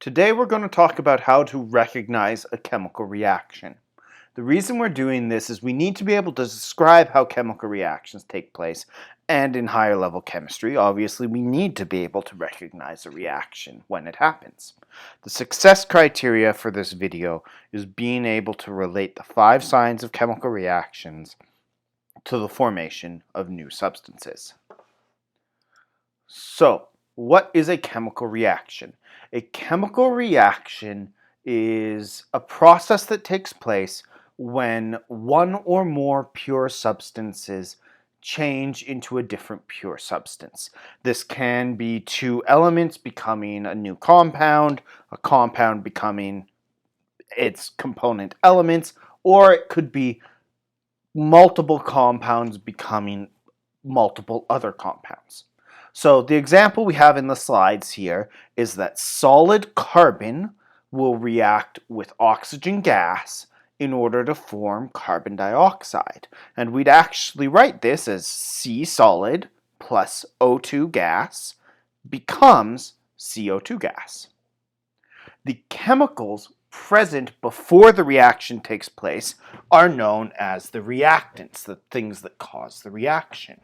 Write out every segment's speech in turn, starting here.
Today we're going to talk about how to recognize a chemical reaction. The reason we're doing this is we need to be able to describe how chemical reactions take place, and in higher level chemistry, obviously, we need to be able to recognize a reaction when it happens. The success criteria for this video is being able to relate the 5 signs of chemical reactions to the formation of new substances. So, what is a chemical reaction? A chemical reaction is a process that takes place when one or more pure substances change into a different pure substance. This can be 2 elements becoming a new compound, a compound becoming its component elements, or it could be multiple compounds becoming multiple other compounds. So the example we have in the slides here is that solid carbon will react with oxygen gas in order to form carbon dioxide. And we'd actually write this as C solid plus O2 gas becomes CO2 gas. The chemicals present before the reaction takes place are known as the reactants, the things that cause the reaction.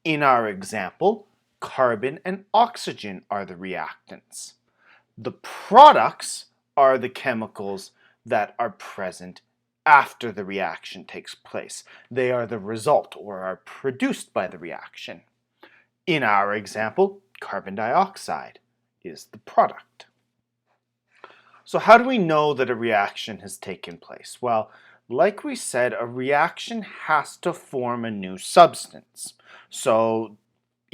In our example, carbon and oxygen are the reactants. The products are the chemicals that are present after the reaction takes place. They are the result or are produced by the reaction. In our example, carbon dioxide is the product. So how do we know that a reaction has taken place? Well, like we said, a reaction has to form a new substance. So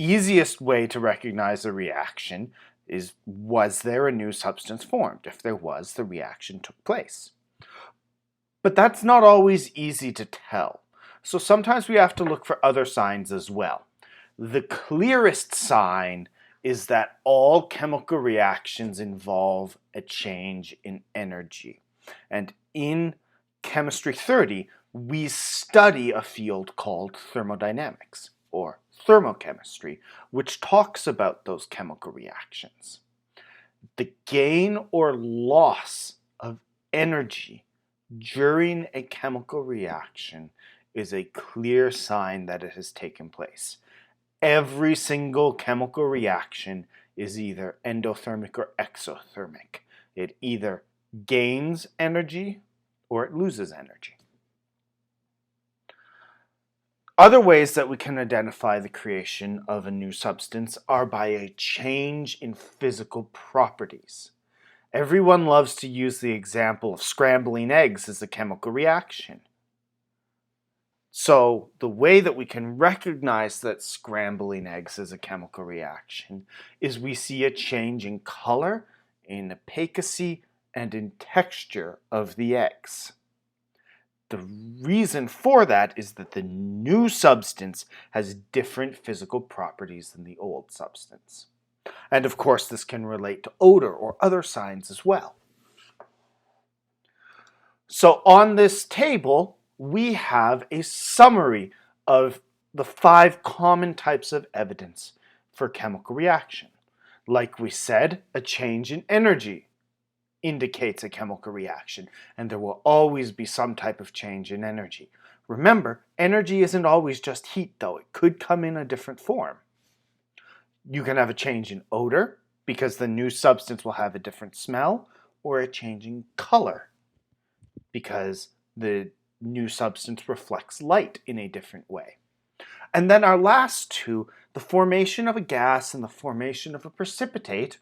easiest way to recognize a reaction is, was there a new substance formed? If there was, the reaction took place. But that's not always easy to tell. So sometimes we have to look for other signs as well. The clearest sign is that all chemical reactions involve a change in energy. And in Chemistry 30, we study a field called thermodynamics, or thermochemistry, which talks about those chemical reactions. The gain or loss of energy during a chemical reaction is a clear sign that it has taken place. Every single chemical reaction is either endothermic or exothermic. It either gains energy or it loses energy. Other ways that we can identify the creation of a new substance are by a change in physical properties. Everyone loves to use the example of scrambling eggs as a chemical reaction. So the way that we can recognize that scrambling eggs is a chemical reaction is we see a change in color, in opacity, and in texture of the eggs. The reason for that is that the new substance has different physical properties than the old substance. And of course, this can relate to odor or other signs as well. So on this table, we have a summary of the 5 common types of evidence for chemical reaction. Like we said, a change in energy indicates a chemical reaction, and there will always be some type of change in energy. Remember, energy isn't always just heat though. It could come in a different form. You can have a change in odor because the new substance will have a different smell, or a change in color because the new substance reflects light in a different way. And then our last 2, the formation of a gas and the formation of a precipitate,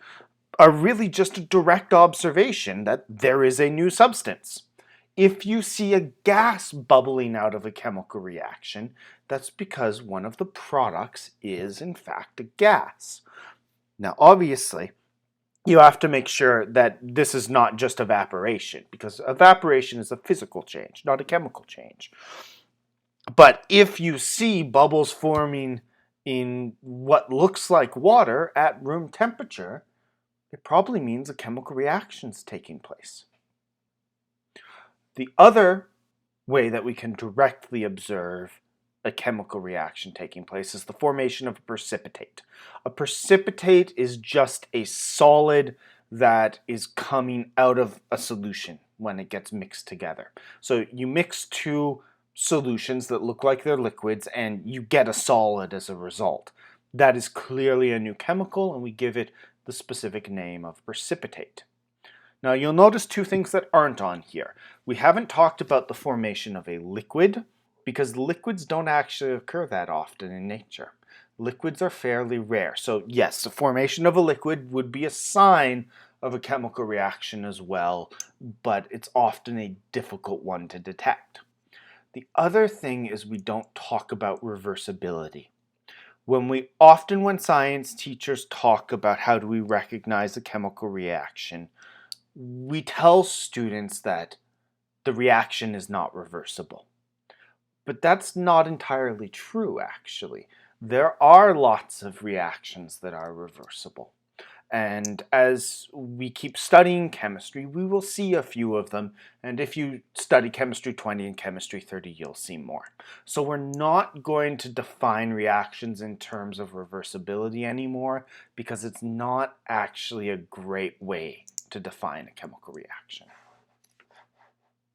are really just a direct observation that there is a new substance. If you see a gas bubbling out of a chemical reaction, that's because one of the products is in fact a gas. Now obviously, you have to make sure that this is not just evaporation, because evaporation is a physical change, not a chemical change. But if you see bubbles forming in what looks like water at room temperature, it probably means a chemical reaction is taking place. The other way that we can directly observe a chemical reaction taking place is the formation of a precipitate. A precipitate is just a solid that is coming out of a solution when it gets mixed together. So you mix two solutions that look like they're liquids and you get a solid as a result. That is clearly a new chemical, and we give it the specific name of precipitate. Now you'll notice two things that aren't on here. We haven't talked about the formation of a liquid because liquids don't actually occur that often in nature. Liquids are fairly rare. So yes, the formation of a liquid would be a sign of a chemical reaction as well, but it's often a difficult one to detect. The other thing is we don't talk about reversibility. When science teachers talk about how do we recognize a chemical reaction, we tell students that the reaction is not reversible. But that's not entirely true, actually. There are lots of reactions that are reversible. And as we keep studying chemistry, we will see a few of them. And if you study chemistry 20 and chemistry 30, you'll see more. So we're not going to define reactions in terms of reversibility anymore because it's not actually a great way to define a chemical reaction.